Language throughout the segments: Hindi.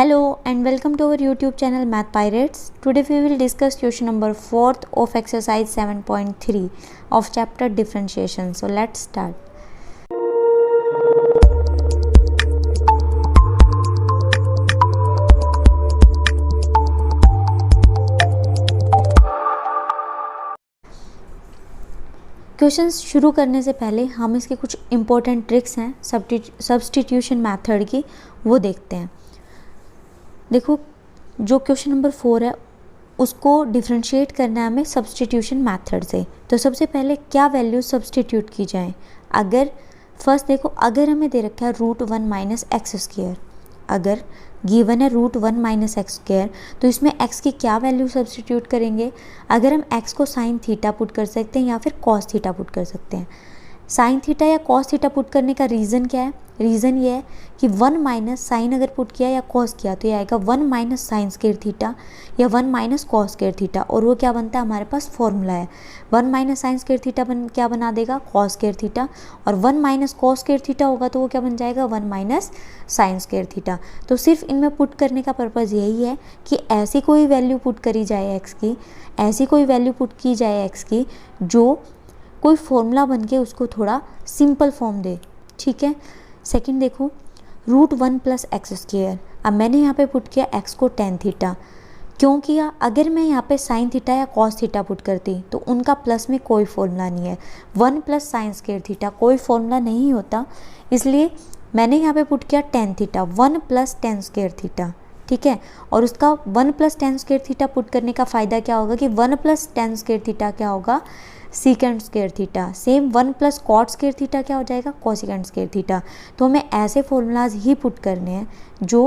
Hello and welcome to our YouTube channel Math Pirates. Today we will discuss question number 4th of exercise 7.3 of chapter differentiation. So let's start. Questions शुरू करने से पहले हम इसके कुछ इम्पोर्टेंट ट्रिक्स हैं सब्स्टिट्यूशन मेथड की, वो देखते हैं। देखो, जो क्वेश्चन नंबर 4 है उसको डिफ्रेंशिएट करना है हमें सब्स्टिट्यूशन मेथड से। तो सबसे पहले क्या वैल्यू सब्स्टिट्यूट की जाए। अगर फर्स्ट देखो, अगर हमें दे रखा है √1 माइनस एक्स स्क्वायर, अगर गिवन है √1 माइनस एक्स स्क्वायर, तो इसमें x की क्या वैल्यू सब्स्टिट्यूट करेंगे। अगर हम x को साइन थीटा पुट कर सकते हैं या फिर कॉस थीटा पुट कर सकते हैं। साइन थीटा या कॉस थीटा पुट करने का रीज़न क्या है। रीज़न ये है कि 1 माइनस साइन अगर पुट किया या कॉस किया तो ये आएगा 1 माइनस साइन स्क्वायर थीटा या 1 माइनस कॉस स्क्वायर थीटा, और वो क्या बनता है, हमारे पास फॉर्मूला है 1 माइनस साइन स्क्वायर थीटा क्या बना देगा, कॉस स्क्वायर थीटा, और 1 माइनस कॉस स्क्वायर थीटा होगा तो वो क्या बन जाएगा, 1 माइनस साइन स्क्वायर थीटा। तो सिर्फ इनमें पुट करने का पर्पज़ यही है कि ऐसी कोई वैल्यू पुट करी जाए एक्स की, ऐसी कोई वैल्यू पुट की जाए एक्स की जो कोई फॉर्मूला बन के उसको थोड़ा सिंपल फॉर्म दे। ठीक है। सेकंड देखो, √1 प्लस एक्स स्क्वायर। अब मैंने यहाँ पे पुट किया एक्स को टेन थीटा। क्यों किया, अगर मैं यहाँ पे साइन थीटा या कॉस थीटा पुट करती तो उनका प्लस में कोई फॉर्मूला नहीं है। 1 प्लस साइन स्क्वायर थीटा कोई फॉर्मूला नहीं होता, इसलिए मैंने यहाँ पे पुट किया tan theta, 1 plus tan square theta. ठीक है। और उसका 1 plus tan square theta put करने का फ़ायदा क्या होगा कि 1 प्लस टेन स्क्वायर थीटा क्या होगा, second square theta. Same 1 plus cot square theta क्या हो जाएगा, कोसिकेंड स्क्वायर थीटा। तो हमें ऐसे फॉर्मूलाज ही पुट करने हैं जो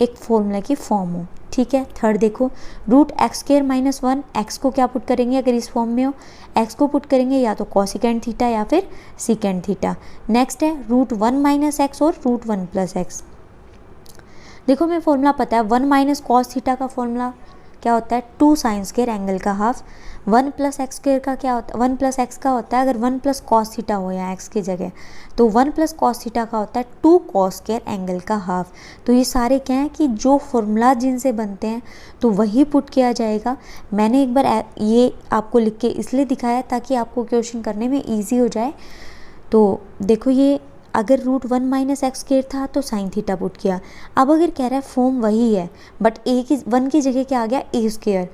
एक फॉर्मूला की फॉर्म हो। ठीक है। थर्ड देखो, √x² माइनस 1, एक्स को क्या पुट करेंगे अगर इस फॉर्म में हो, एक्स को पुट करेंगे या तो कोसिकेंड थीटा या फिर सीकेंड थीटा। नेक्स्ट है √1 माइनस एक्स और √1 प्लस एक्स। देखो, हमें फॉर्मूला पता है 1 माइनस कॉस थीटा का फॉर्मूला क्या होता है, 2 साइन स्क्वायर एंगल का हाफ। 1 प्लस एक्स स्क्वायर का क्या होता है, 1 प्लस एक्स का होता है अगर 1 प्लस कॉस थीटा हो या एक्स की जगह, तो 1 प्लस कॉस थीटा का होता है 2 कॉस स्क्वायर एंगल का हाफ। तो ये सारे क्या हैं कि जो फॉर्मूला जिनसे बनते हैं तो वही पुट किया जाएगा। मैंने एक बार ये आपको लिख के इसलिए दिखाया ताकि आपको क्वेश्चन करने में ईजी हो जाए। तो देखो, ये अगर √1 माइनस एक्स स्क्वायर था तो साइन थीटा पुट किया। अब अगर कह रहा है फॉर्म वही है बट वन की जगह क्या आ गया, ए स्क्वायर।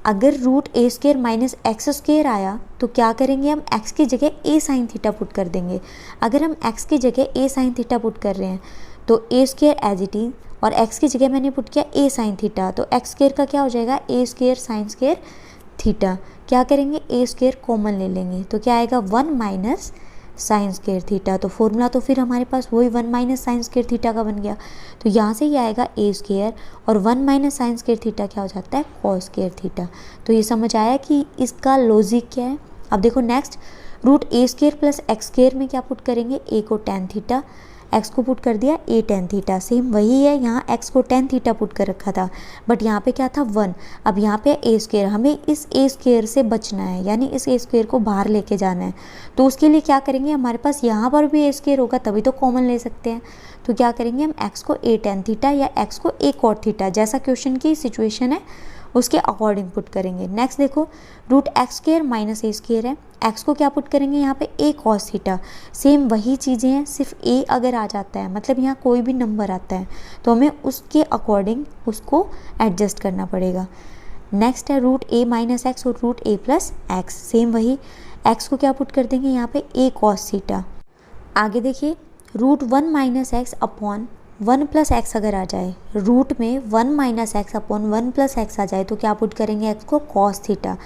अगर √a² माइनस एक्स स्क्वायर आया तो क्या करेंगे, हम x की जगह a साइन थीटा पुट कर देंगे। अगर हम x की जगह a साइन थीटा पुट कर रहे हैं तो a² एज इट इज, और x की जगह मैंने पुट किया a साइन थीटा, तो x स्क्वायर का क्या हो जाएगा, a² साइन स्क्वायर थीटा। क्या करेंगे, a² कॉमन ले लेंगे तो क्या आएगा, 1 माइनस साइन स्क्वायर थीटा। तो फॉर्मूला तो फिर हमारे पास वही 1 माइनस साइन स्क्वायर थीटा का बन गया। तो यहाँ से ये आएगा a² और 1 माइनस साइन स्क्वायर थीटा क्या हो जाता है, कॉस स्क्वायर थीटा। तो ये समझ आया कि इसका लॉजिक क्या है। अब देखो next, √a² plus x square में क्या पुट करेंगे, a को टेन थीटा, x को पुट कर दिया a टेन थीटा। सेम वही है, यहाँ x को टेन थीटा पुट कर रखा था बट यहाँ पे क्या था, 1। अब यहाँ पे a², हमें इस a² से बचना है, यानी इस a² को बाहर लेके जाना है। तो उसके लिए क्या करेंगे, हमारे पास यहाँ पर भी a² होगा तभी तो कॉमन ले सकते हैं। तो क्या करेंगे, हम x को a टेन थीटा या x को a कॉट थीटा, जैसा क्वेश्चन की सिचुएशन है उसके अकॉर्डिंग पुट करेंगे। नेक्स्ट देखो, √x² माइनस a² है, x को क्या पुट करेंगे यहाँ पे a कॉस थीटा। सेम वही चीज़ें हैं, सिर्फ a अगर आ जाता है मतलब यहाँ कोई भी नंबर आता है तो हमें उसके अकॉर्डिंग उसको एडजस्ट करना पड़ेगा। नेक्स्ट है √a माइनस एक्स और √a प्लस एक्स। सेम वही, x को क्या पुट कर देंगे यहाँ पे a कॉस थीटा। आगे देखिए, √1 minus x upon 1 plus x अगर आ जाए, रूट में 1 minus x upon 1 plus x आ जाए तो क्या पुट करेंगे, एक्स को cos theta.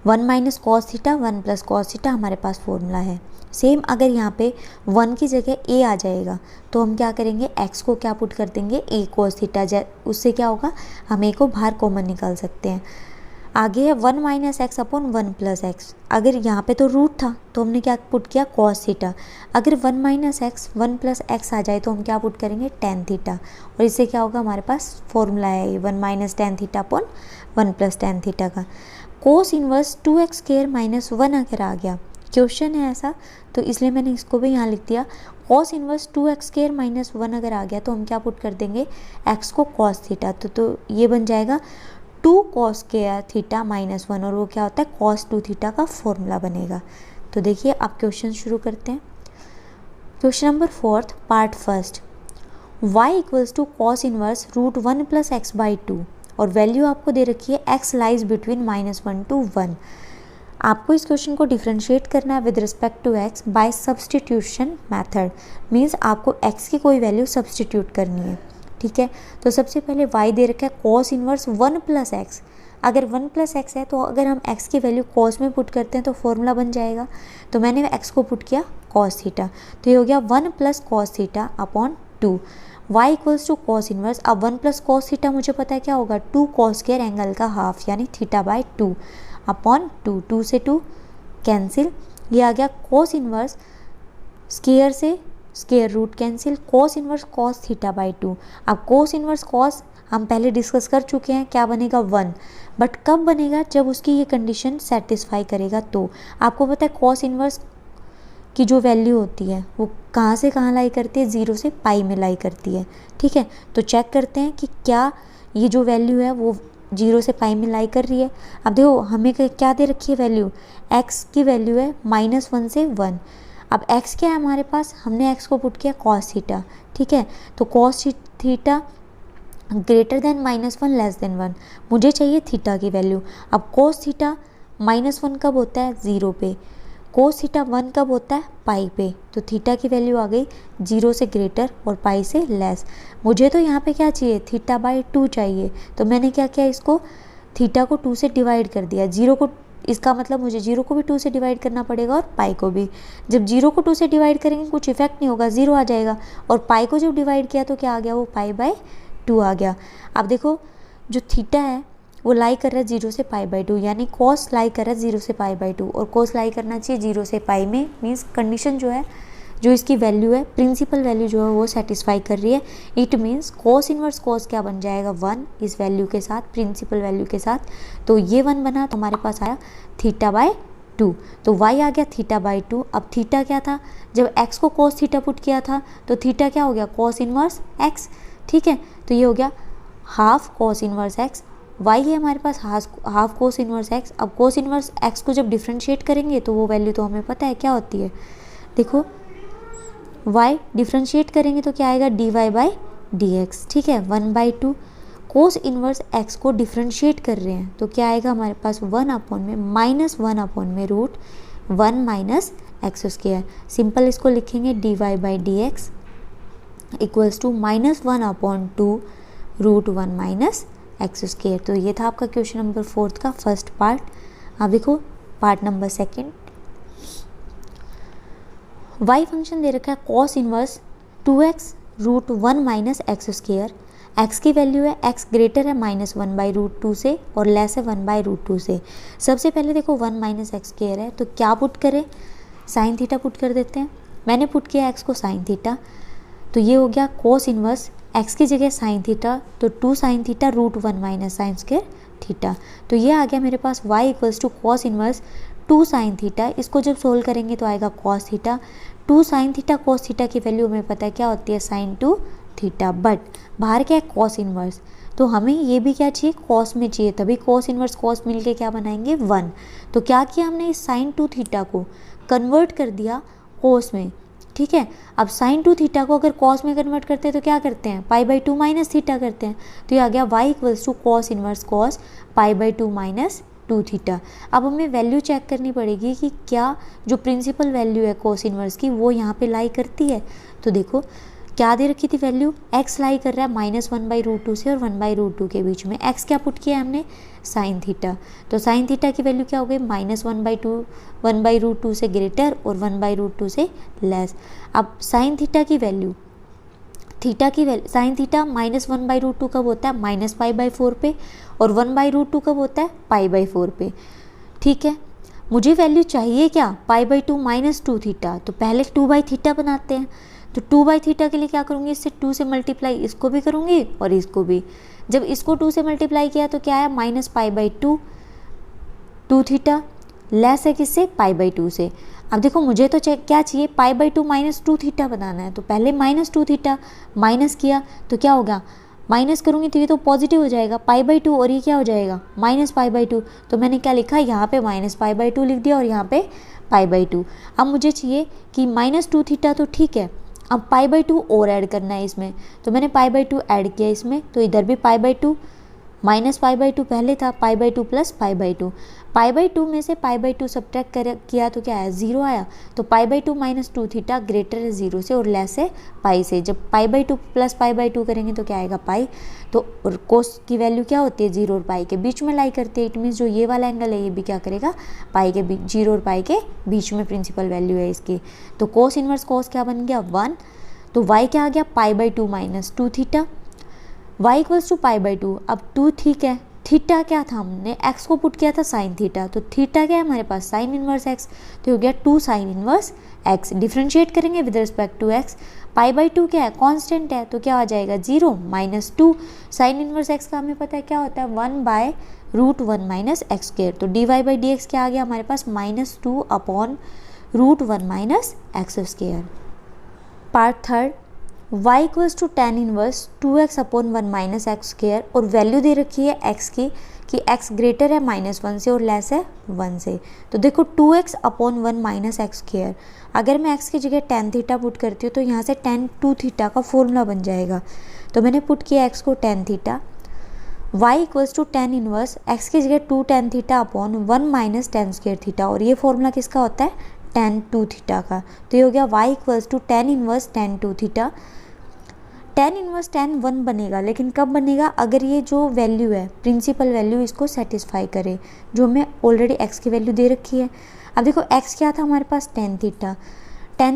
1 minus cos theta, 1 plus cos theta हमारे पास फॉर्मूला है। सेम अगर यहाँ पे 1 की जगह a आ जाएगा तो हम क्या करेंगे, x को क्या पुट कर देंगे, a कॉस थीटा। उससे क्या होगा, हम a को बाहर कॉमन निकाल सकते हैं। आगे है 1 minus x upon 1 plus x. अगर यहाँ पे तो रूट था तो हमने क्या पुट किया, कॉस थीटा। अगर 1 माइनस एक्स 1 प्लस एक्स आ जाए तो हम क्या पुट करेंगे, टेन थीटा, और इससे क्या होगा, हमारे पास फॉर्मूला है 1 minus tan theta upon 1 plus tan theta का। कोस इनवर्स 2x² माइनस 1 अगर आ गया क्वेश्चन है ऐसा, तो इसलिए मैंने इसको भी यहाँ लिख दिया। Cos inverse 2x square minus 1 अगर आ गया तो हम क्या पुट कर देंगे, x को कॉस थीटा, तो ये बन जाएगा 2 कॉस स्क्वायर थीटा माइनस 1, और वो क्या होता है कॉस 2 थीटा का फॉर्मूला बनेगा। तो देखिए आप क्वेश्चन शुरू करते हैं। Question number 4 part first, y equals to cos inverse root 1 plus x by 2, और वैल्यू आपको दे रखी है x लाइज बिटवीन -1 to 1। आपको इस क्वेश्चन को डिफ्रेंशिएट करना है with respect to x by substitution method, means आपको x की कोई वैल्यू सब्सटीट्यूट करनी है। ठीक है, तो सबसे पहले y दे रखा है कॉस इनवर्स 1 प्लस एक्स। अगर 1 प्लस एक्स है तो अगर हम x की वैल्यू कॉस में पुट करते हैं तो फॉर्मूला बन जाएगा। तो मैंने x को पुट किया कॉस थीटा, तो ये हो गया 1 plus cos theta upon 2। y equals to cos inverse, अब 1 प्लस कॉस थीटा मुझे पता है क्या होगा, 2 कॉस स्क्वायर एंगल का हाफ यानी थीटा बाई 2 अपॉन 2, 2 से 2 कैंसिल, ये आ गया कॉस इनवर्स स्क्वायर से square root cancel, cos inverse cos theta by 2। अब कॉस इनवर्स कॉस हम पहले डिस्कस कर चुके हैं, क्या बनेगा 1, बट कब बनेगा, जब उसकी ये कंडीशन सेटिस्फाई करेगा। तो आपको पता है कॉस इनवर्स की जो वैल्यू होती है वो कहाँ से कहाँ लाई करती है, 0 से पाई में लाई करती है। ठीक है, तो चेक करते हैं कि क्या ये जो वैल्यू है वो 0 से पाई में लाई कर रही है। अब देखो हमें क्या दे रखी है वैल्यू, x की वैल्यू है -1 से 1। अब x क्या है हमारे पास, हमने x को पुट किया कॉस थीटा। ठीक है, तो cos theta greater than -1 less than 1, मुझे चाहिए थीटा की वैल्यू। अब कोस थीटा -1 कब होता है, 0 पे, कोस थीटा 1 कब होता है, पाई पे। तो थीटा की वैल्यू आ गई 0 से ग्रेटर और पाई से लेस। मुझे तो यहाँ पे क्या चाहिए, थीटा बाई 2 चाहिए, तो मैंने क्या किया, इसको थीटा को 2 से डिवाइड कर दिया। 0 को, इसका मतलब मुझे 0 को भी 2 से डिवाइड करना पड़ेगा और पाई को भी। जब 0 को 2 से डिवाइड करेंगे कुछ इफेक्ट नहीं होगा, 0 आ जाएगा, और पाई को जब डिवाइड किया तो क्या आ गया, वो पाई बाई 2 आ गया। अब देखो जो थीटा है वो लाई कर रहा है 0 से पाई बाई 2, यानी कॉस लाई कर रहा है 0 से पाई बाई 2, और कॉस लाई करना चाहिए 0 से पाई में, मीन्स कंडीशन जो है, जो इसकी वैल्यू है, प्रिंसिपल वैल्यू जो है वो सेटिस्फाई कर रही है। It means cos inverse cos क्या बन जाएगा, 1 इस वैल्यू के साथ, प्रिंसिपल वैल्यू के साथ। तो ये 1 बना, तो हमारे पास आया थीटा बाई 2, तो y आ गया थीटा बाई 2। अब थीटा क्या था, जब x को कॉस थीटा पुट किया था तो थीटा क्या हो गया, कॉस इनवर्स x। ठीक है, तो ये हो गया half cos inverse x, y है हमारे पास हाफ कोस इनवर्स x। अब कोस इनवर्स x को जब डिफ्रेंशिएट करेंगे तो वो वैल्यू तो हमें पता है क्या होती है, देखो y डिफ्रेंशिएट करेंगे तो क्या आएगा, dy बाई dx। ठीक है, 1/2 कोस इनवर्स x को डिफ्रेंशिएट कर रहे हैं तो क्या आएगा हमारे पास, 1 अपॉन में -1 अपॉन में root 1 minus x square. Simple इसको लिखेंगे dy by dx equals to -1 upon 2 root 1 minus x square. तो ये था आपका क्वेश्चन नंबर 4 का फर्स्ट पार्ट। अब देखो पार्ट नंबर 2, y फंक्शन दे रखा है cos inverse 2x root 1 minus x square. x की वैल्यू है, x ग्रेटर है -1/√2 से और लेस है 1/√2 से। सबसे पहले देखो 1 माइनस एक्स स्क्वायर है तो क्या पुट करें, साइन थीटा पुट कर देते हैं। मैंने पुट किया x को साइन थीटा, तो ये हो गया कॉस इनवर्स x की जगह साइन थीटा, तो 2 sine theta root 1 minus sine square theta. तो ये आ गया मेरे पास y equals to cos inverse 2 sine theta. इसको जब सोल्व करेंगे तो आएगा cos theta. 2 sine theta cos theta की वैल्यू हमें पता है क्या होती है, साइन 2 थीटा, बट बाहर क्या है कॉस इनवर्स, तो हमें ये भी क्या चाहिए, कॉस में चाहिए, तभी कॉस इनवर्स कॉस मिलके क्या बनाएंगे 1। तो क्या किया हमने, इस साइन 2 थीटा को कन्वर्ट कर दिया कॉस में। ठीक है, अब साइन 2 थीटा को अगर कॉस में कन्वर्ट करते हैं तो क्या करते हैं, पाई बाई 2 माइनस थीटा करते हैं। तो ये आ गया y equals to cos inverse cos pi by 2 minus 2 theta. अब हमें वैल्यू चेक करनी पड़ेगी कि क्या जो प्रिंसिपल वैल्यू है कॉस इनवर्स की वो यहाँ पे लाई करती है। तो देखो क्या दे रखी थी वैल्यू, x लाई कर रहा है -1/√2 से और 1/√2 के बीच में। x क्या पुट किया हमने, साइन थीटा, तो साइन थीटा की वैल्यू क्या हो गई, -1/√2 से ग्रेटर और 1/√2 से लेस। अब साइन थीटा की वैल्यू, थीटा की वैल्यू, साइन थीटा -1/√2 कब होता है, -π/4 पे, और 1/√2 कब होता है, π/4 पे। ठीक है, मुझे वैल्यू चाहिए क्या, π/2 माइनस 2 थीटा, तो पहले 2/θ बनाते हैं। तो 2/θ के लिए क्या करूँगी, इससे 2 से मल्टीप्लाई इसको भी करूँगी और इसको भी। जब इसको 2 से मल्टीप्लाई किया तो क्या आया, -π/2 2 थीटा लेस है किससे, π/2 से। अब देखो मुझे तो क्या चाहिए, pi by two minus two theta बनाना है, तो पहले माइनस टू थीटा माइनस किया तो क्या होगा, माइनस करूँगी तो ये तो पॉजिटिव हो जाएगा पाई बाई टू, और ये क्या हो जाएगा माइनस पाई बाई टू। तो मैंने क्या लिखा, यहाँ पे माइनस पाई बाई टू लिख दिया और यहाँ पे पाई बाई टू। अब मुझे चाहिए कि माइनस टू थीटा तो ठीक है, अब पाई बाई टू और ऐड करना है इसमें, तो मैंने पाई बाई टू ऐड किया इसमें, तो इधर भी पाई by two, minus pi by to पहले था, पाई by two plus pi by to, pi by to में से पाई बाई टू सब्ट्रैक्ट किया तो क्या आया, जीरो आया। तो pi by two minus two theta greater है जीरो से और लेस है पाई से। जब पाई by two plus pi by to करेंगे तो क्या आएगा पाई। तो कोस की वैल्यू क्या होती है, जीरो और पाई के बीच में लाई करती है। इट मीन्स जो ये वाला एंगल है ये भी क्या करेगा, पाई के बीच, जीरो और पाई के बीच में प्रिंसिपल वैल्यू है इसकी। तो कोस इनवर्स कोस क्या बन गया 1, तो वाई क्या आ गया pi by two minus two theta, y equals to pi by two. अब टू ठीक है, थीटा क्या था, हमने एक्स को पुट किया था साइन थीटा, तो थीटा क्या है हमारे पास साइन इनवर्स एक्स, तो हो गया two sine inverse x. Differentiate करेंगे with respect to x, pi by two क्या है कांस्टेंट है, तो क्या आ जाएगा zero minus two, sine inverse x का हमें पता है क्या होता है 1 by root 1 minus x square. तो d y by d x क्या आ गया हमारे पास minus two upon root 1 minus x square. Part third, y equals to tan inverse 2x upon 1 minus x square, और वैल्यू दे रखी है x की कि x ग्रेटर है -1 से और लेस है 1 से। तो देखो 2x upon 1 minus x square, अगर मैं x की जगह टेन थीटा पुट करती हूँ तो यहाँ से टेन टू थीटा का फॉर्मूला बन जाएगा। तो मैंने पुट किया x को tan theta, y equals to tan inverse x की जगह two tan theta upon 1 minus tan square theta, और ये फॉर्मूला किसका होता है टेन टू थीटा का। तो ये हो गया y equals to tan inverse tan two theta. Tan inverse tan 1 बनेगा, लेकिन कब बनेगा, अगर ये जो वैल्यू है प्रिंसिपल वैल्यू इसको सेटिस्फाई करे, जो हमें ऑलरेडी x की वैल्यू दे रखी है। अब देखो x क्या था हमारे पास टेन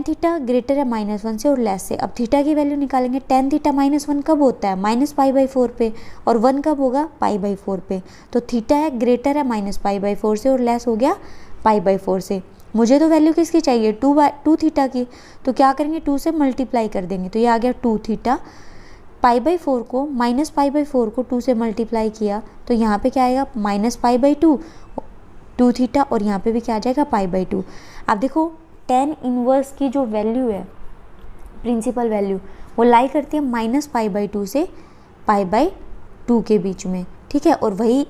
थीटा ग्रेटर है -1 से और लेस से। अब थीटा की वैल्यू निकालेंगे, टेन थीटा -1 कब होता है माइनस पाई बाई 4 पे, और 1 कब होगा पाई बाई 4 पे। तो थीटा है ग्रेटर है माइनस पाई बाई 4 से और लेस हो गया पाई बाई 4 से। मुझे तो वैल्यू किसकी चाहिए टू थीटा की, तो क्या करेंगे 2 से मल्टीप्लाई कर देंगे, तो ये आ गया 2 थीटा। पाई बाई 4 को माइनस पाई बाई 4 को 2 से मल्टीप्लाई किया तो यहाँ पे क्या आएगा माइनस पाई बाई 2 थीटा, और यहाँ पे भी क्या आ जाएगा पाई बाई 2। अब देखो टेन इनवर्स की जो वैल्यू है प्रिंसिपल वैल्यू वो लाई करती है माइनस पाई बाई 2 से पाई बाई 2 के बीच में, ठीक है। और वही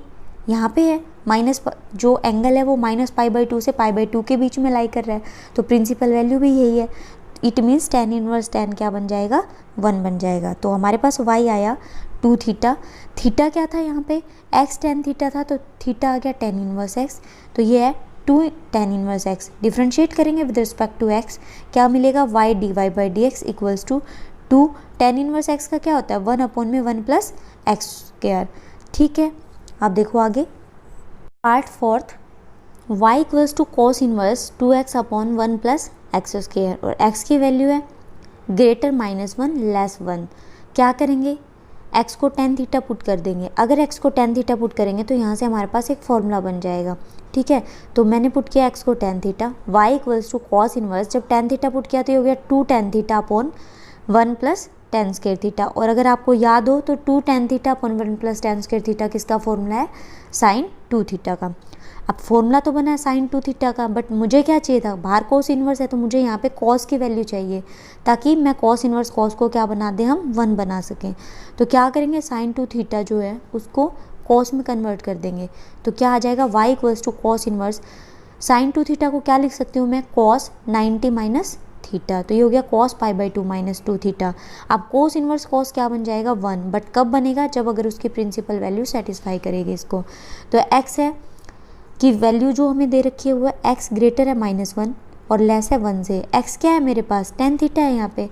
यहाँ पे है माइनस, जो एंगल है वो माइनस पाई बाई 2 से पाई बाई 2 के बीच में लाई कर रहा है, तो प्रिंसिपल वैल्यू भी यही है। It means ten inverse ten क्या बन जाएगा 1 बन जाएगा। तो हमारे पास y आया 2 थीटा, थीटा क्या था यहाँ पे x टेन थीटा था, तो थीटा आ गया टेन इनवर्स x, तो ये है 2 टेन इनवर्स x। डिफ्रेंशिएट करेंगे विद रिस्पेक्ट टू x, क्या मिलेगा y d y by d x equals to 2 tan inverse x का क्या होता है 1 अपॉन में 1 प्लस एक्स स्क्वायर, ठीक है। अब देखो आगे part fourth, y equals to cos inverse 2x upon 1 plus x square, और x की वैल्यू है ग्रेटर -1 लेस 1। क्या करेंगे x को टेन थीटा पुट कर देंगे, अगर x को टेन थीटा पुट करेंगे तो यहाँ से हमारे पास एक फॉर्मूला बन जाएगा, ठीक है। तो मैंने पुट किया x को tan theta, y equals to cos inverse, जब टेन थीटा पुट किया तो ये हो गया 2 tan theta upon 1 plus tan square theta, और अगर आपको याद हो तो 2 tan theta upon 1 plus tan square theta किसका फॉर्मूला है साइन 2 थीटा का। अब फॉर्मूला तो बना है साइन 2 थीटा का, बट मुझे क्या चाहिए था बाहर कॉस इनवर्स है, तो मुझे यहाँ पे कॉस की वैल्यू चाहिए ताकि मैं कॉस इनवर्स कॉस को क्या बना दें हम 1 बना सकें। तो क्या करेंगे साइन 2 थीटा जो है उसको कॉस में कन्वर्ट कर देंगे, तो क्या आ जाएगा y equals to cos inverse sine 2 theta को क्या लिख सकती हूँ मैं कॉस 90 माइनस थीटा, तो ये हो गया cos pi by 2 minus 2 theta. अब कोस इनवर्स कॉस क्या बन जाएगा 1, बट कब बनेगा जब अगर उसकी प्रिंसिपल वैल्यू सेटिस्फाई करेगी इसको। तो x है कि वैल्यू जो हमें दे रखी है वो है x ग्रेटर है -1 और लेस है 1 से। x क्या है मेरे पास टेन थीटा है यहाँ पे,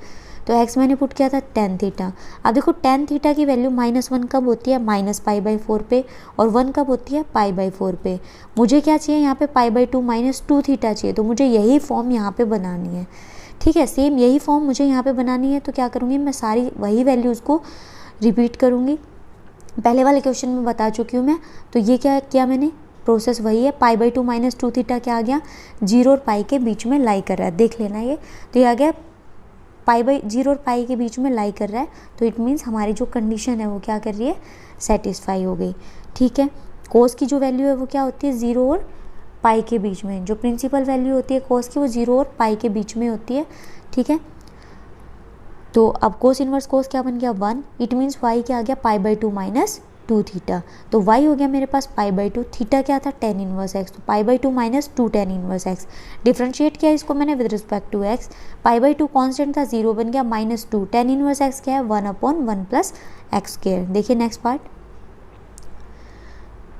तो x मैंने पुट किया था टेन थीटा। अब देखो टेन थीटा की वैल्यू -1 कब होती है माइनस पाई बाई 4 पे, और 1 कब होती है पाई बाई 4 पे। मुझे क्या चाहिए यहाँ पे पाई बाई 2 माइनस 2 थीटा चाहिए, तो मुझे यही फॉर्म यहाँ पे बनानी है, ठीक है। सेम यही फॉर्म मुझे यहाँ पे बनानी है, तो क्या करूँगी मैं सारी वही वैल्यूज़ को रिपीट करूँगी। पहले वाले क्वेश्चन में बता चुकी हूँ मैं, तो ये क्या किया मैंने प्रोसेस वही है। पाई बाई 2 माइनस 2 थीटा क्या आ गया 0 और पाई के बीच में लाई कर रहा है, देख लेना ये, तो ये आ गया पाई बाई 0 और पाई के बीच में लाई कर रहा है, तो इट मीन्स हमारी जो कंडीशन है वो क्या कर रही है सेटिस्फाई हो गई, ठीक है। कोस की जो वैल्यू है वो क्या होती है 0 और पाई के बीच में। जो प्रिंसिपल वैल्यू होती है कोस की वो 0 और पाई के बीच में होती है, ठीक है। तो अब कोस इनवर्स कोस क्या बन गया 1, इट मीन्स वाई क्या आ गया पाई बाई 2 माइनस 2 थीटा। तो वाई हो गया मेरे पास पाई बाई 2, थीटा क्या था tan इनवर्स एक्स, तो pi by 2 minus 2 tan inverse x. Differentiate किया इसको मैंने with respect to x, pi by 2 constant था 0 बन गया माइनस 2, tan इनवर्स एक्स क्या है 1/1 प्लस एक्स स्क्वायर। देखिए नेक्स्ट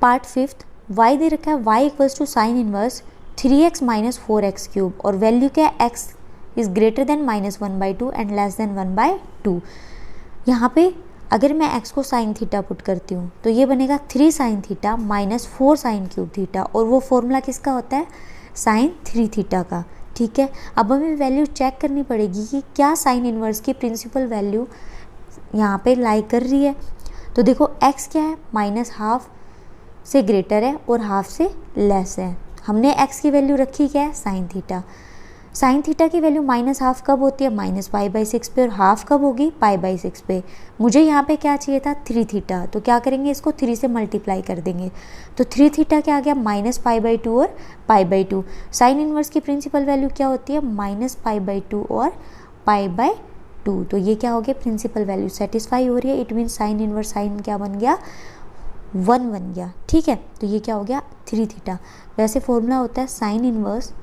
पार्ट फिफ्थ, वाई दे रखा है y equals to sine inverse 3x minus 4x cube और वैल्यू क्या है x is greater than -1/2 and less than 1/2। यहाँ पे अगर मैं x को साइन थीटा पुट करती हूँ तो ये बनेगा 3 sine theta minus 4 sine cube theta, और वो फॉर्मूला किसका होता है साइन 3 थीटा का, ठीक है। अब हमें वैल्यू चेक करनी पड़ेगी कि क्या साइन इनवर्स की प्रिंसिपल वैल्यू यहाँ पे लाई कर रही है। तो देखो x क्या है -½ से ग्रेटर है और हाफ से लेस है। हमने x की वैल्यू रखी क्या है साइन थीटा। साइन थीटा की वैल्यू -½ कब होती है -π/6 पे, और हाफ कब होगी π/6 पे। मुझे यहाँ पे क्या चाहिए था 3 थीटा, तो क्या करेंगे इसको 3 से मल्टीप्लाई कर देंगे, तो 3 थीटा क्या आ गया -π/2 और π/2। साइन इनवर्स की प्रिंसिपल वैल्यू क्या होती है -π/2 और π/2, तो ये क्या हो गया प्रिंसिपल वैल्यू सेटिस्फाई हो रही है। It mean sine inverse sine क्या बन गया 1 बन गया, ठीक है। तो ये क्या हो गया 3 थीटा। वैसे फॉर्मूला होता है साइन इनवर्स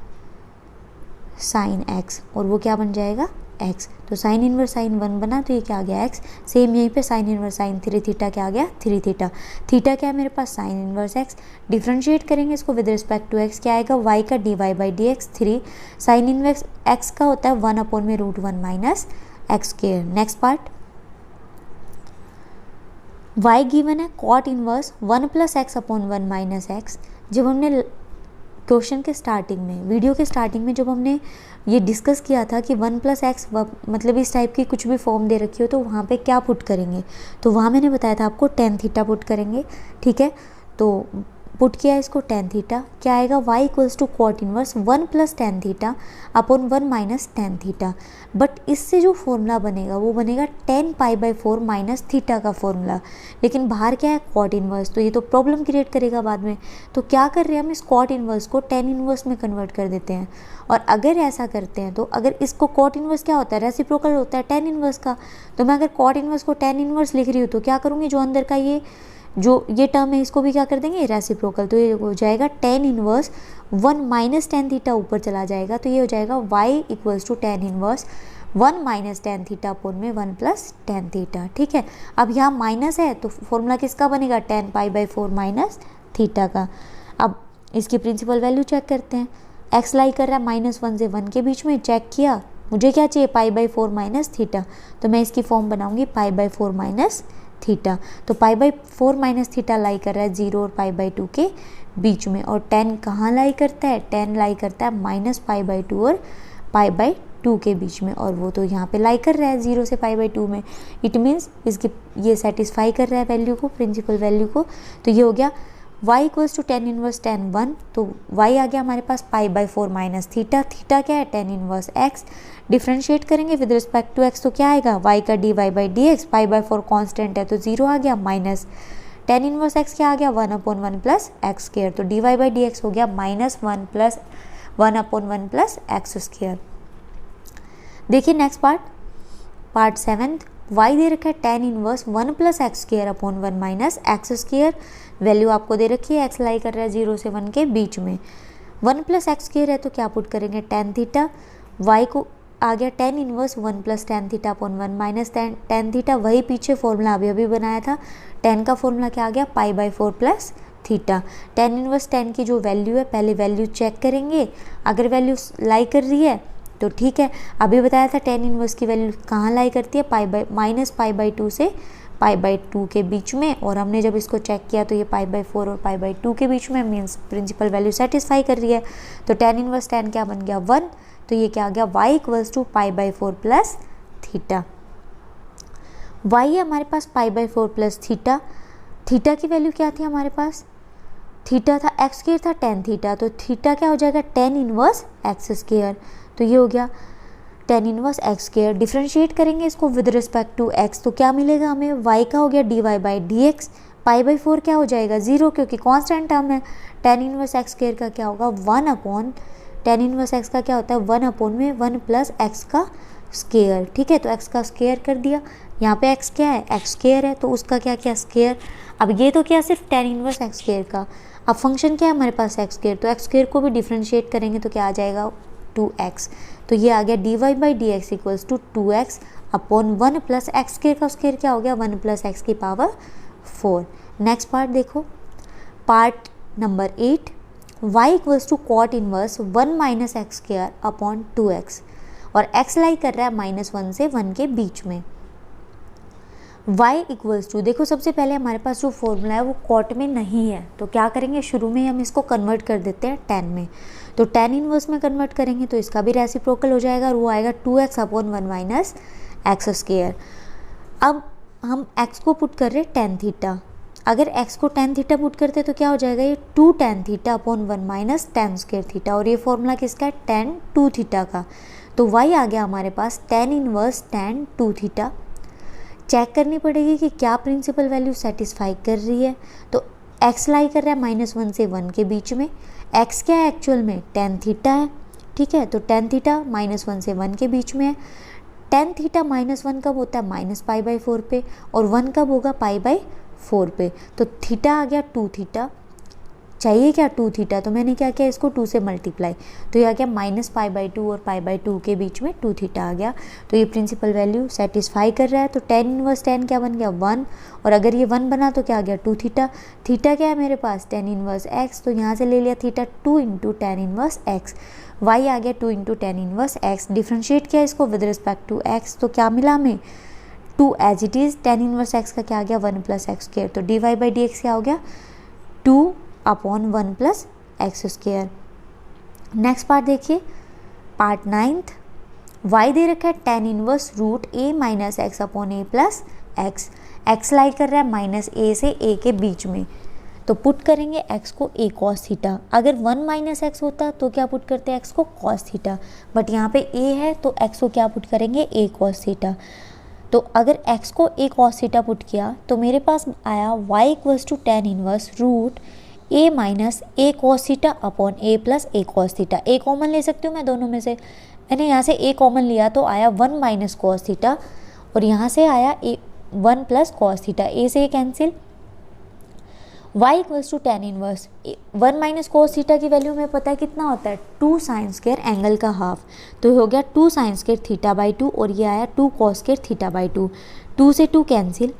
साइन x और वो क्या बन जाएगा x, तो साइन इनवर्स साइन 1 बना तो ये क्या आ गया x। सेम यहीं पे साइन इनवर्स साइन 3 थीटा क्या आ गया 3 थीटा। थीटा क्या है मेरे पास साइन इनवर्स x, डिफरेंशिएट करेंगे इसको विद रिस्पेक्ट टू x, क्या आएगा y का dy/dx 3, साइन इनवर्स x का होता है 1/√1 minus x square. Next part, y given है cot inverse 1 + x/1 minus x. जब हमने क्वेश्चन के स्टार्टिंग में वीडियो के स्टार्टिंग में जब हमने ये डिस्कस किया था कि 1 + x मतलब इस टाइप की कुछ भी फॉर्म दे रखी हो तो वहाँ पे क्या पुट करेंगे, तो वहाँ मैंने बताया था आपको tan थीटा पुट करेंगे, ठीक है। तो पुट किया इसको tan थीटा, क्या आएगा y equals to cot inverse 1 + tan theta upon 1 minus tan theta. But इससे जो फॉर्मूला बनेगा वो बनेगा tan π/4 माइनस थीटा का फॉर्मूला, लेकिन बाहर क्या है कॉट इनवर्स, तो ये तो प्रॉब्लम क्रिएट करेगा बाद में। तो क्या कर रहे हैं हम इस कॉट इनवर्स को tan इनवर्स में कन्वर्ट कर देते हैं, और अगर ऐसा करते हैं तो अगर इसको कॉट इनवर्स क्या होता है रेसिप्रोकल होता है tan इनवर्स का, तो मैं अगर कॉट इनवर्स को tan इनवर्स लिख रही हूँ तो क्या करूँगी जो अंदर का ये टर्म है इसको भी क्या कर देंगे रेसिप्रोकल, तो ये हो जाएगा tan inverse 1 minus tan theta ऊपर चला जाएगा, तो ये हो जाएगा y equals to tan inverse 1 minus tan theta upon में 1 + tan थीटा, ठीक है। अब यहाँ माइनस है तो फॉर्मूला किसका बनेगा tan π/4 माइनस थीटा का। अब इसकी प्रिंसिपल वैल्यू चेक करते हैं, x लाई कर रहा है -1 से 1 के बीच में, चेक किया मुझे क्या चाहिए π/4 माइनस थीटा, तो मैं इसकी फॉर्म बनाऊंगी π/4 माइनस थीटा। तो π/4 माइनस थीटा लाई कर रहा है 0 और π/2 के बीच में, और tan कहाँ लाई करता है tan लाई करता है -π/2 और π/2 के बीच में, और वो तो यहाँ पे लाई कर रहा है 0 से π/2 में। इट मीन्स इसकी ये सेटिस्फाई कर रहा है वैल्यू को प्रिंसिपल वैल्यू को। तो ये हो गया y equals to tan inverse tan 1, तो y आ गया हमारे पास π/4 माइनस थीटा, थीटा क्या है tan इनवर्स x। डिफ्रेंशिएट करेंगे विद रिस्पेक्ट टू x तो क्या आएगा y का dy/dx, π/4 कांस्टेंट है तो 0 आ गया, माइनस tan इनवर्स x क्या आ गया 1/1 प्लस एक्स स्क्वायर, तो dy/dx हो गया -1 + 1/1 प्लस एक्स स्क्वायर। देखिए नेक्स्ट पार्ट 7, y दे रखा है tan inverse 1 + x square upon 1 minus x square. Value आपको दे रखी है x लाई कर रहा है 0 से 1 के बीच में, 1 + x स्क्वायर है तो क्या पुट करेंगे tan थीटा, y को आ गया tan inverse 1 + tan theta upon 1 minus tan theta, वही पीछे फॉर्मूला अभी बनाया था, tan का फॉर्मूला क्या आ गया π/4 plus theta. tan inverse tan की जो वैल्यू है पहले वैल्यू चेक करेंगे, अगर वैल्यू लाई कर रही है तो ठीक है। अभी बताया था tan इनवर्स की वैल्यू कहाँ लाई करती है -π/2 से π/2 के बीच में, और हमने जब इसको चेक किया तो ये π/4 और π/2 के बीच में, मीन्स प्रिंसिपल वैल्यू सेटिस्फाई कर रही है। तो tan इनवर्स tan क्या बन गया 1, तो ये क्या आ गया y equals to π/4 plus theta. y है हमारे पास π/4 प्लस थीटा, थीटा की वैल्यू क्या थी हमारे पास, थीटा था एक्स स्क्वायर था tan थीटा, तो थीटा क्या हो जाएगा tan इनवर्स एक्स स्क्वायर, तो ये हो गया tan inverse x square. Differentiate करेंगे इसको विद रिस्पेक्ट टू x तो क्या मिलेगा हमें, y का हो गया dy/dx पाई बाई 4 क्या हो जाएगा 0, क्योंकि कांस्टेंट टर्म है। टेन इनवर्स एक्स स्क्वायर का क्या होगा 1 अपॉन, टेन इनवर्स एक्स का क्या होता है 1 अपॉन में 1 प्लस एक्स का स्क्वायर। ठीक है, तो एक्स का स्क्वायर कर दिया, यहाँ पे एक्स क्या है एक्स स्क्वायर है, तो उसका क्या क्या स्क्वायर। अब ये तो क्या सिर्फ टेन इनवर्स एक्स स्क्वायर का, अब फंक्शन क्या है हमारे पास एक्स स्क्वायर, तो एक्स स्क्वायर को भी डिफ्रेंशिएट करेंगे तो क्या आ जाएगा 2x। तो ये आ गया d y by d x equals to 2x upon 1 plus x square का स्क्वायर क्या हो गया 1 प्लस एक्स की पावर 4। नेक्स्ट पार्ट देखो, part number 8, y equals to cot inverse 1 minus x square upon 2x, और x लाई कर रहा है -1 से 1 के बीच में। y इक्वल्स टू, देखो सबसे पहले हमारे पास जो फॉर्मूला है वो कॉट में नहीं है, तो क्या करेंगे शुरू में हम इसको कन्वर्ट कर देते हैं tan में, तो tan इनवर्स में कन्वर्ट करेंगे तो इसका भी रेसिप्रोकल हो जाएगा और वो आएगा 2x upon 1 minus x square. अब हम x को पुट कर रहे हैं tan थीटा, अगर x को tan थीटा पुट करते तो क्या हो जाएगा ये 2 tan theta upon 1 minus tan square theta, और ये फॉर्मूला किसका है tan 2 थीटा का, तो y आ गया हमारे पास tan inverse tan 2 theta. Check करनी पड़ेगी कि क्या प्रिंसिपल वैल्यू सेटिस्फाई कर रही है, तो x लाई कर रहा है -1 से 1 के बीच में, x क्या है एक्चुअल में tan थीटा है। ठीक है, तो tan थीटा -1 से 1 के बीच में है, tan थीटा -1 कब होता है -π/4 पे, और 1 कब होगा π/4 पे, तो थीटा आ गया 2 थीटा, चाहिए क्या 2 थीटा, तो मैंने क्या किया इसको 2 से मल्टीप्लाई, तो ये आ गया -π/2 और π/2 के बीच में 2 थीटा आ गया, तो ये प्रिंसिपल वैल्यू सेटिस्फाई कर रहा है। तो tan इनवर्स tan क्या बन गया 1, और अगर ये 1 बना तो क्या आ गया 2 थीटा, थीटा क्या है मेरे पास tan इनवर्स x, तो यहाँ से ले लिया theta 2 into tan inverse x, y आ गया 2 into tan inverse x, differentiate किया इसको विद रिस्पेक्ट टू x, तो क्या मिला हमें 2 as it is, tan inverse x का क्या आ गया 1 प्लस एक्स स्क्वायर, तो d y by d x क्या हो गया 2 upon 1 plus x square. Next part देखिए, पार्ट 9th, y दे रखा है tan inverse root a minus x upon a plus x, x लाई कर रहा है -a से a के बीच में, तो पुट करेंगे x को a cos थीटा, अगर 1 माइनस एक्स होता तो क्या पुट करते हैं x को cos थीटा, बट यहाँ पे a है तो x को क्या पुट करेंगे a cos थीटा, तो अगर x को a cos थीटा पुट किया तो मेरे पास आया y equals to tan inverse root a minus a cos theta upon a plus a cos theta, a common ले सकती हूँ मैं दोनों में से, मैंने यहाँ से a कॉमन लिया तो आया 1 माइनस cos थीटा, और यहाँ से आया 1 प्लस cos थीटा, a से cancel, y equals to tan inverse 1 minus cos theta की वैल्यू में पता है कितना होता है 2 साइन स्क्वायर एंगल का हाफ, तो हो गया 2 साइन स्क्वायर थीटा बाई 2, और ये आया 2 cos स्क्वायर थीटा बाई 2, 2 से 2 कैंसिल।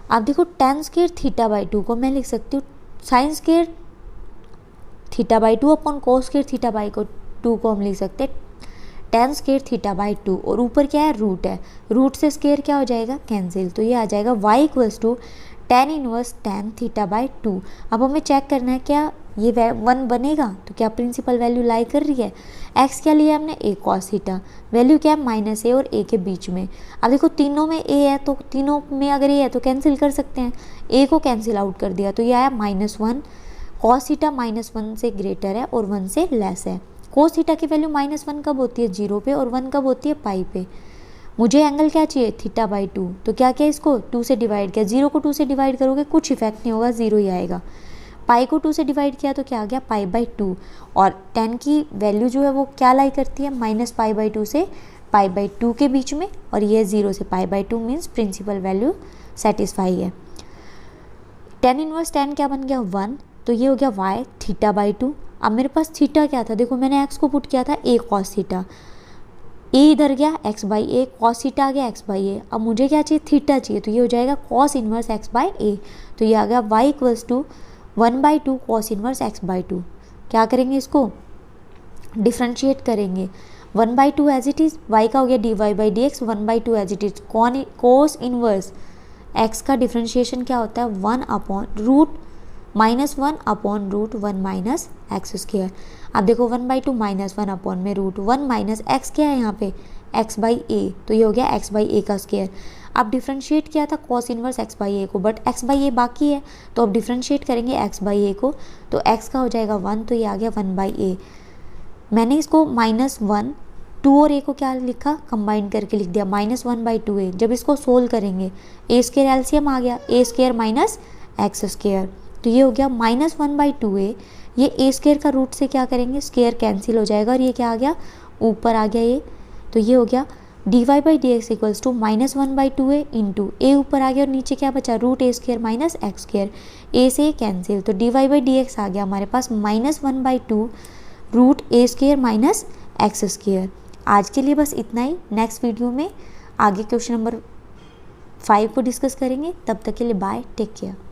अब देखो tan स्क्वायर थीटा बाई 2 को मैं लिख सकती हूँ sign square theta by 2 upon cos square theta by 2 को हम लिख सकते हैं tan स्क्वायर थीटा बाई 2, और ऊपर क्या है रूट है, रूट से स्क्वायर क्या हो जाएगा कैंसिल, तो ये आ जाएगा y equals to tan inverse tan theta by 2। अब हमें चेक करना है क्या ये 1 बनेगा, तो क्या प्रिंसिपल वैल्यू लाई कर रही है, x क्या लिया हमने a cos थीटा, वैल्यू क्या है -a और a के बीच में। अब देखो तीनों में a है तो तीनों में अगर a है तो कैंसिल कर सकते हैं, a को कैंसिल आउट कर दिया तो ये आया -1, cos थीटा -1 से ग्रेटर है और 1 से लेस है, cos थीटा की वैल्यू -1 कब होती है 0 पे और 1 कब होती है पाई पे, मुझे एंगल क्या चाहिए थीटा बाई 2, तो क्या किया इसको 2 से डिवाइड किया, 0 को 2 से डिवाइड करोगे कुछ इफेक्ट नहीं होगा 0 ही आएगा, पाई को 2 से डिवाइड किया तो क्या आ गया पाई बाई 2, और tan की वैल्यू जो है वो क्या लाई करती है -π/2 से π/2 के बीच में, और ये 0 से π/2 मीन्स प्रिंसिपल वैल्यू सेटिस्फाई है। tan इनवर्स tan क्या बन गया 1, तो ये हो गया y थीटा बाई 2। अब मेरे पास थीटा क्या था, देखो मैंने x को पुट किया था a cos थीटा, a इधर गया x by a, cos theta आ गया x बाई ए, अब मुझे क्या चाहिए थीटा चाहिए, तो ये हो जाएगा cos inverse x by a, तो ये आ गया y equals to 1/2 cos inverse x by 2। क्या करेंगे इसको डिफ्रेंशिएट करेंगे, 1/2 एज इट इज़, y का हो गया d y by d x, 1/2 as it is, cos inverse x का डिफ्रेंशिएशन क्या होता है 1 upon root -1 upon root 1 minus x square. अब देखो 1/2 -1 अपॉन में रूट 1 माइनस एक्स क्या है यहाँ पे x बाई ए, तो ये हो गया x बाई ए का स्क्वायर। अब डिफ्रेंशिएट किया था cos इनवर्स x बाई ए को, बट x बाई ए बाकी है तो अब डिफ्रेंशिएट करेंगे x बाई ए को, तो x का हो जाएगा 1, तो ये आ गया 1 बाई ए। मैंने इसको -1 2 और a को क्या लिखा कंबाइन करके लिख दिया -1/2a। जब इसको सोल्व करेंगे a स्क्वायर एलसीएम आ गया, a square minus x square. तो ये हो गया -1/2a, ये ए स्क्वायर का रूट से क्या करेंगे, स्क्वायर कैंसिल हो जाएगा और ये क्या आ गया, ऊपर आ गया ये। तो ये हो गया dy/dx equals to -1/2a into ए ऊपर आ गया और नीचे क्या बचा, रूट ए स्क्वायर माइनस एक्स स्क्वायर, ए से कैंसिल। तो dy/dx आ गया हमारे पास -1/2 रूट ए स्क्वायर माइनस एक्स स्क्वायर। आज के लिए बस इतना ही। नेक्स्ट वीडियो में आगे क्वेश्चन नंबर 5 को डिस्कस करेंगे। तब तक के लिए बाय, टेक केयर।